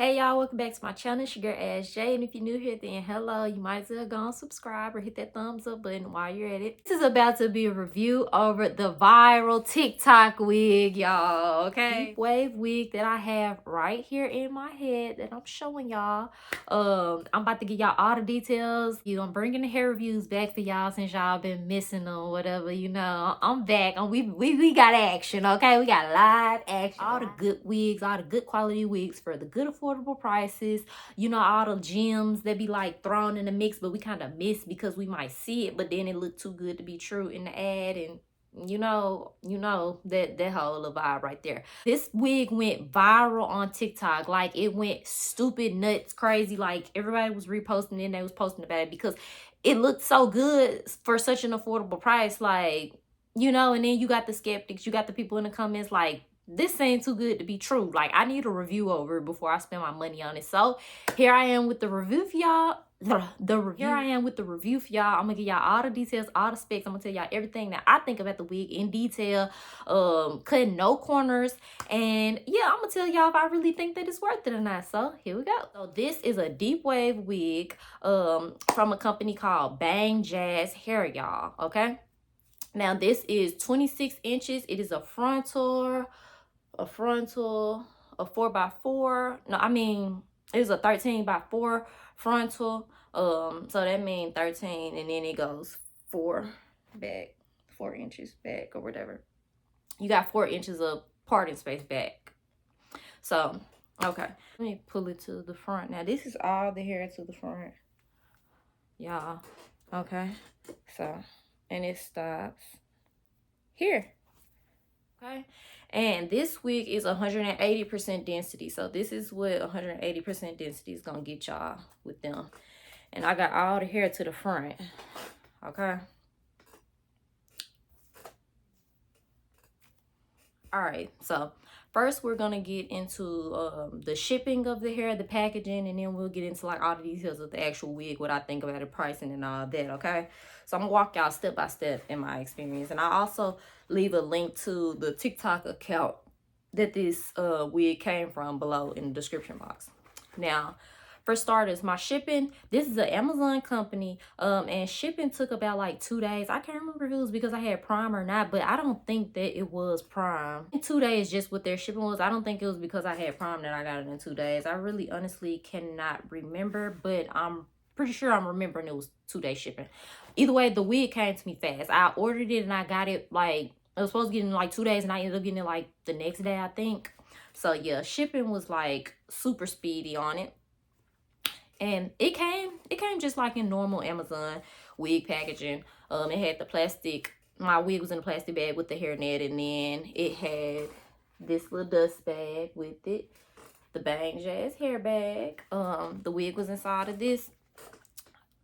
Hey y'all, welcome back to my channel. It's your girl Ash J, and if you're new here, then hello. You might as well go and subscribe or hit that thumbs up button while you're at it. This is about to be a review over the viral TikTok wig, y'all. Okay, Deepwave wig that I have right here in my head that I'm showing y'all. I'm about to give y'all all the details. I'm bringing the hair reviews back for y'all since y'all been missing them, whatever. I'm back. We got action. Okay, we got live action. All the good wigs, all the good quality wigs for the good affordable prices. All the gems that be like thrown in the mix, but we kind of miss because we might see it, but then it looked too good to be true in the ad, and that whole little vibe right there. This wig went viral on TikTok. Like, it went stupid nuts crazy. Like, everybody was reposting it and they was posting about it because it looked so good for such an affordable price. Like, and then you got the skeptics, you got the people in the comments like, this ain't too good to be true. Like, I need a review over it before I spend my money on it. So here I am with the review for y'all. Here I am with the review for y'all. I'm gonna give y'all all the details, all the specs. I'm gonna tell y'all everything that I think about the wig in detail, cutting no corners, and yeah, I'm gonna tell y'all if I really think that it's worth it or not. So here we go. So this is a Deepwave wig from a company called Bang Jazz Hair, y'all. Okay, now this is 26 inches. It is a frontal, a 4x4. No, I mean, it is a 13x4 frontal. So that means 13, and then it goes 4 inches back or whatever. You got 4 inches of parting space back. So, okay. Let me pull it to the front. Now, this is all the hair to the front, y'all. Okay. So, and it stops here. Okay, and this wig is 180% density. So this is what 180% density is gonna get y'all with them. And I got all the hair to the front. Okay, all right, so first we're gonna get into the shipping of the hair, the packaging, and then we'll get into like all the details of the actual wig, what I think about it, pricing and all that. Okay, so I'm gonna walk y'all step by step in my experience, and I also leave a link to the TikTok account that this wig came from below in the description box. Now, for starters, my shipping, this is an Amazon company, and shipping took about like 2 days. I can't remember if it was because I had Prime or not, but I don't think that it was Prime. In 2 days, just what their shipping was. I don't think it was because I had Prime that I got it in 2 days. I really honestly cannot remember, but I'm pretty sure I'm remembering it was 2-day shipping. Either way, the wig came to me fast. I ordered it and I got it like, it was supposed to get in like 2 days, and I ended up getting it like the next day, I think. So yeah, shipping was like super speedy on it. And it came just like in normal Amazon wig packaging. It had the plastic, my wig was in a plastic bag with the hairnet, and then it had this little dust bag with it, the Bang Jazz hair bag. The wig was inside of this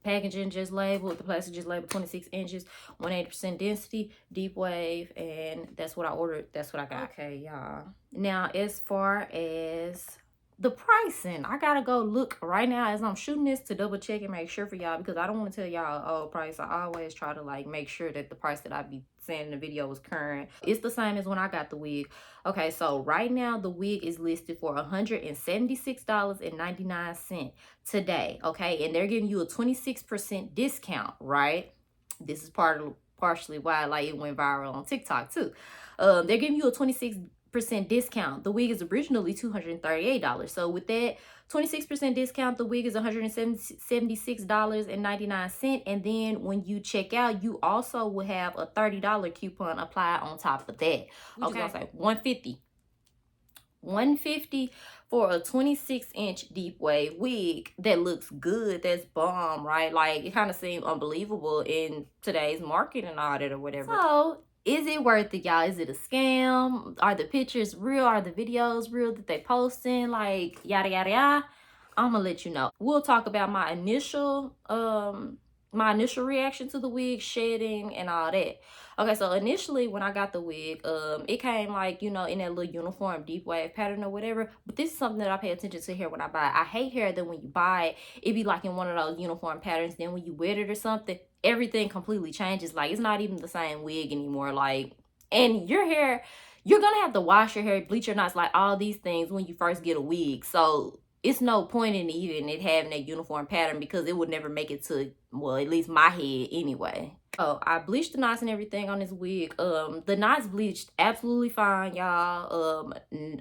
packaging, just labeled, the plastic just labeled 26 inches, 180% density, Deepwave, and that's what I ordered. That's what I got. Okay, y'all. Now, as far as the pricing, I gotta go look right now as I'm shooting this to double check and make sure for y'all, because I don't want to tell y'all old price. I always try to like make sure that the price that I be saying in the video is current. It's the same as when I got the wig. Okay, so right now the wig is listed for $176.99 today. Okay, and they're giving you a 26% discount, right? This is partially why like it went viral on TikTok too. They're giving you a 26% discount. The wig is originally $238. So with that 26% discount, the wig is $176.99. And then when you check out, you also will have a $30 coupon applied on top of that. Okay, so $150 for a 26-inch Deepwave wig that looks good, that's bomb, right? Like, it kind of seemed unbelievable in today's market and all that or whatever. So is it worth it, y'all? Is it a scam? Are the pictures real? Are the videos real that they posting? Like, yada yada yada. I'm gonna let you know. We'll talk about my initial reaction to the wig, shedding and all that. Okay, so initially when I got the wig, it came like, in that little uniform Deepwave pattern or whatever. But this is something that I pay attention to hair when I buy it. I hate hair that when you buy it be like in one of those uniform patterns. Then when you wear it or something, everything completely changes. Like, it's not even the same wig anymore. Like, and your hair, you're gonna have to wash your hair, bleach your knots, like all these things when you first get a wig. So it's no point in even it having a uniform pattern because it would never make it to, well, at least my head anyway. So I bleached the knots and everything on this wig. The knots bleached absolutely fine, y'all.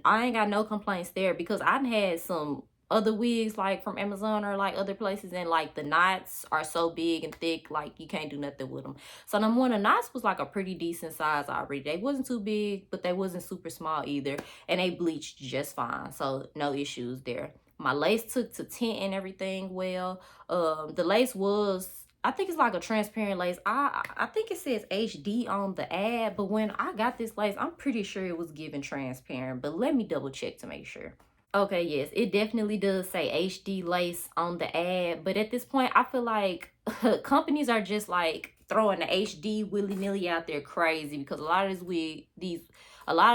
I ain't got no complaints there because I've had some other wigs like from Amazon or like other places, and like the knots are so big and thick, like you can't do nothing with them. So number one, the knots was like a pretty decent size already. They wasn't too big, but they wasn't super small either, and they bleached just fine, so no issues there. My lace took to tint and everything well. The lace was, I think it's like a transparent lace. I think it says HD on the ad, but when I got this lace, I'm pretty sure it was given transparent, but let me double check to make sure. Okay, yes, it definitely does say HD lace on the ad, but at this point, I feel like companies are just like throwing the HD willy-nilly out there crazy, because a lot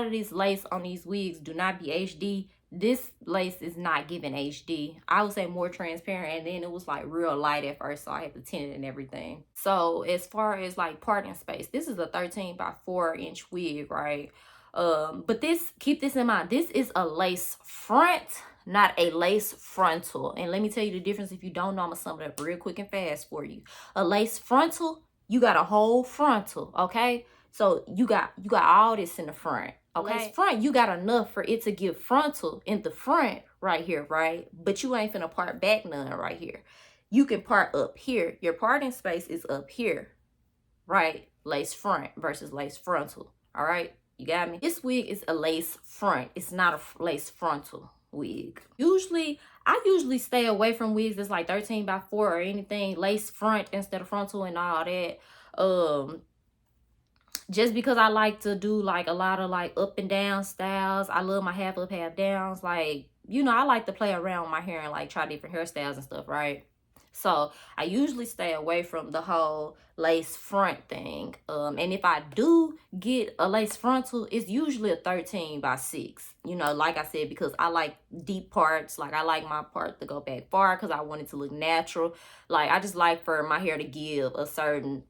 of these lace on these wigs do not be HD. This lace is not giving HD. I would say more transparent, and then it was like real light at first, so I had to tint it and everything. So as far as like parting space, this is a 13 by 4 inch wig, right? But keep this in mind, this is a lace front, not a lace frontal. And let me tell you the difference. If you don't know, I'm gonna sum it up real quick and fast for you. A lace frontal, you got a whole frontal, okay? So you got all this in the front, okay? Lace front, you got enough for it to give frontal in the front right here, right? But you ain't finna part back none right here. You can part up here. Your parting space is up here, right? Lace front versus lace frontal, all right? You got me? This wig is a lace front. It's not a lace frontal wig. I usually stay away from wigs that's like 13 by 4 or anything lace front instead of frontal and all that. Just because I like to do like a lot of like up and down styles. I love my half up, half downs. Like, you know, I like to play around with my hair and like try different hairstyles and stuff, right? So I usually stay away from the whole lace front thing. And if I do get a lace frontal, it's usually a 13 by 6. You know, like I said, because I like deep parts. Like I like my part to go back far because I want it to look natural. Like I just like for my hair to give a certain,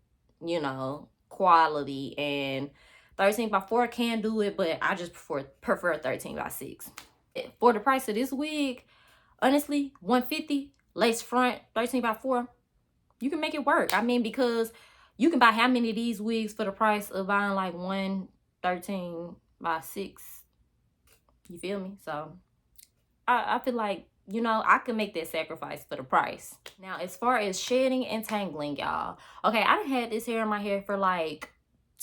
you know, quality. And 13 by 4 can do it, but I just prefer 13 by 6. For the price of this wig, honestly, $150. Lace front, 13 by 4, you can make it work. I mean, because you can buy how many of these wigs for the price of buying like one 13 by 6. You feel me? So I feel like, you know, I can make that sacrifice for the price. Now, as far as shedding and tangling, y'all. Okay, I done had this hair in my hair for like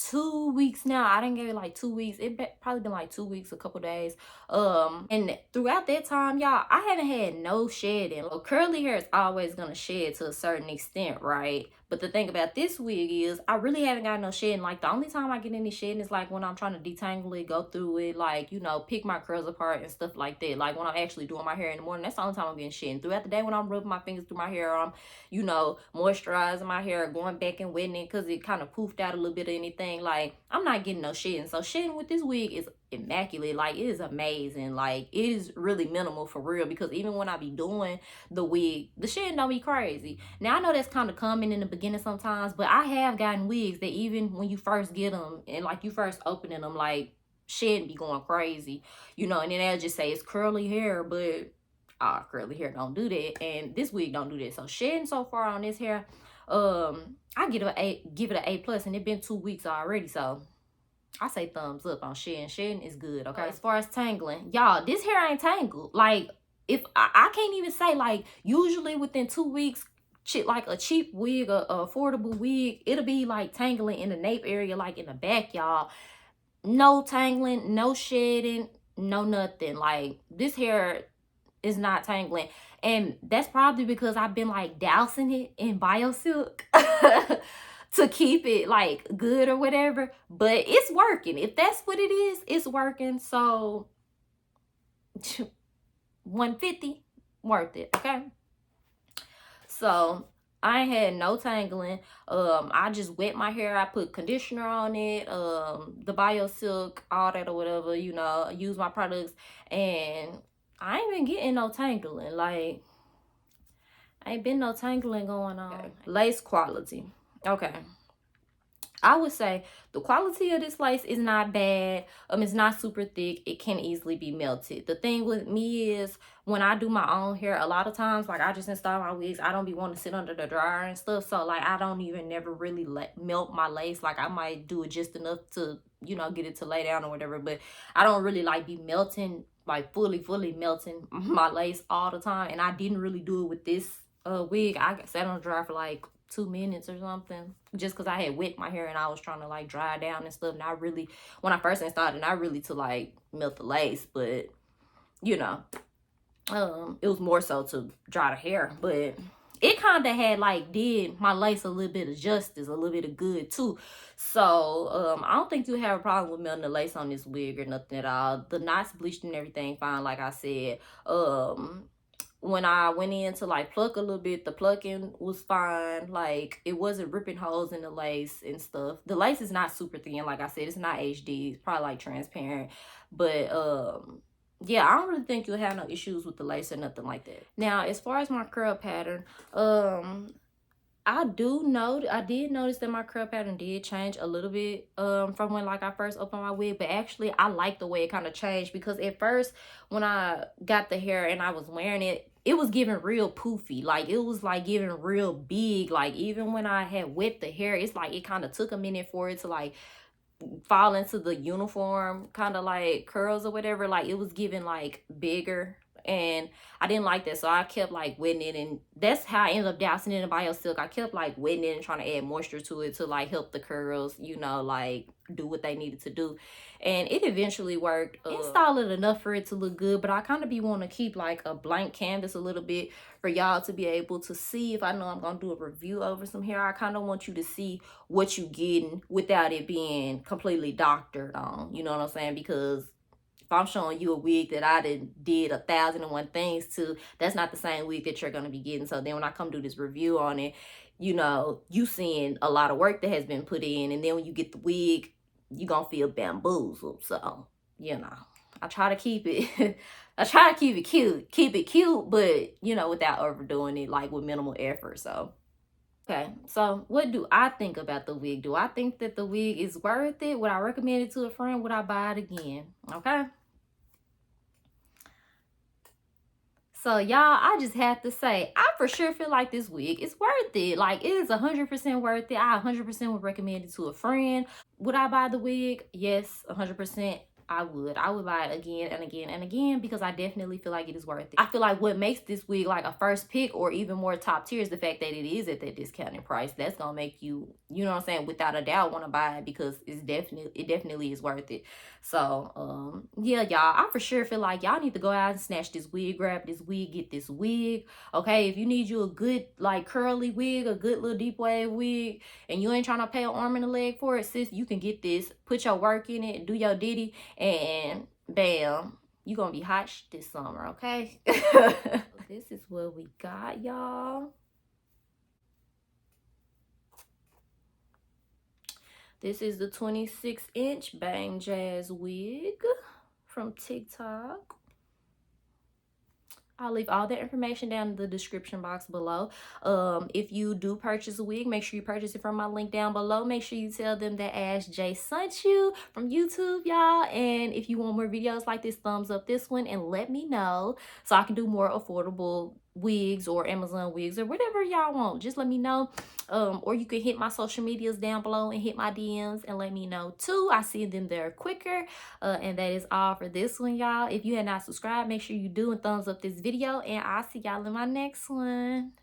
2 weeks now. I didn't give it like 2 weeks. Probably been like 2 weeks, a couple days. And throughout that time, y'all, I haven't had no shedding. Well, curly hair is always gonna shed to a certain extent, right? But the thing about this wig is I really haven't got no shedding. Like the only time I get any shedding is like when I'm trying to detangle it, go through it, like, you know, pick my curls apart and stuff like that. Like when I'm actually doing my hair in the morning, that's the only time I'm getting shedding. Throughout the day when I'm rubbing my fingers through my hair, I'm, you know, moisturizing my hair, going back and wetting it because it kind of poofed out a little bit of anything. Like I'm not getting no shedding. So shedding with this wig is immaculate. Like it is amazing. Like it is really minimal for real, because even when I be doing the wig, the shedding don't be crazy. Now I know that's kind of common in the beginning sometimes, but I have gotten wigs that even when you first get them and like you first opening them, like shedding be going crazy, you know, and then they'll just say it's curly hair, but curly hair don't do that, and this wig don't do that. So shedding so far on this hair, I give it an A+, and it been 2 weeks already, so I say thumbs up on shedding. Shedding is good, okay? As far as tangling, y'all, this hair ain't tangled. Like, if I can't even say, like, usually within 2 weeks, like a cheap wig, a affordable wig, it'll be like tangling in the nape area, like in the back, y'all. No tangling, no shedding, no nothing. Like, this hair is not tangling, and that's probably because I've been like dousing it in BioSilk to keep it like good or whatever. But it's working. If that's what it is, it's working. So $150, worth it, okay? So I ain't had no tangling. I just wet my hair. I put conditioner on it, the BioSilk, all that or whatever, you know, use my products, and I ain't been getting no tangling. Like, ain't been no tangling going on. Okay. Lace quality. Okay. I would say the quality of this lace is not bad. It's not super thick. It can easily be melted. The thing with me is when I do my own hair, a lot of times, like I just install my wigs, I don't be wanting to sit under the dryer and stuff. So like I don't even never really melt my lace. Like I might do it just enough to, you know, get it to lay down or whatever. But I don't really like be melting, like fully melting my lace all the time. And I didn't really do it with this wig. I sat on the dryer for like 2 minutes or something, just because I had wet my hair and I was trying to like dry it down and stuff. Not really, when I first installed it, not really to like melt the lace, but you know, it was more so to dry the hair. But it kind of had like did my lace a little bit of justice, a little bit of good too. So I don't think you have a problem with melting the lace on this wig or nothing at all. The knots bleached and everything fine, like I said. When I went in to like pluck a little bit, the plucking was fine. Like it wasn't ripping holes in the lace and stuff. The lace is not super thin, like I said. It's not HD. It's probably like transparent. But yeah, I don't really think you'll have no issues with the lace or nothing like that. Now, as far as my curl pattern, I did notice that my curl pattern did change a little bit from when like I first opened my wig, but actually I like the way it kind of changed, because at first when I got the hair and I was wearing it, it was giving real poofy. Like it was like giving real big. Like even when I had wet the hair, it's like it kind of took a minute for it to like fall into the uniform kind of like curls or whatever. Like it was giving like bigger, and I didn't like that, so I kept like wetting it, and that's how I ended up dousing it in bio silk. I kept like wetting it and trying to add moisture to it to like help the curls, you know, like do what they needed to do, and it eventually worked. Install it enough for it to look good, but I kind of be want to keep like a blank canvas a little bit for y'all to be able to see. If I know I'm gonna do a review over some hair, I kind of want you to see what you getting without it being completely doctored on, you know what I'm saying? Because if I'm showing you a wig that I did 1,001 things to, that's not the same wig that you're going to be getting. So then when I come do this review on it, you know, you seeing a lot of work that has been put in. And then when you get the wig, you're going to feel bamboozled. So, you know, I try to keep it, I try to keep it cute, but, you know, without overdoing it, like with minimal effort. So, okay, so what do I think about the wig? Do I think that the wig is worth it? Would I recommend it to a friend? Would I buy it again? Okay. So y'all, I just have to say, I for sure feel like this wig is worth it. Like it is 100% worth it. I 100% would recommend it to a friend. Would I buy the wig? Yes, 100%. I would buy it again and again and again, because I definitely feel like it is worth it. I feel like what makes this wig like a first pick or even more top tier is the fact that it is at that discounted price. That's gonna make you, you know what I'm saying, without a doubt want to buy it, because it definitely is worth it. So yeah, y'all, I for sure feel like y'all need to go out and snatch this wig, grab this wig, get this wig. Okay, if you need you a good like curly wig, a good little deep wave wig, and you ain't trying to pay an arm and a leg for it, sis, you can get this. Put your work in it, do your ditty, and bam, you gonna be hot this summer. Okay. This is what we got, y'all. This is the 26-inch Bang Jazz wig from TikTok. I'll leave all that information down in the description box below. If you do purchase a wig, make sure you purchase it from my link down below. Make sure you tell them that Ash J sent you from YouTube, y'all. And if you want more videos like this, thumbs up this one and let me know so I can do more affordable wigs or Amazon wigs or whatever y'all want. Just let me know. Or you can hit my social medias down below and hit my DMs and let me know too. I see them there quicker. And that is all for this one, y'all. If you had not subscribed, make sure you do and thumbs up this video, and I'll see y'all in my next one.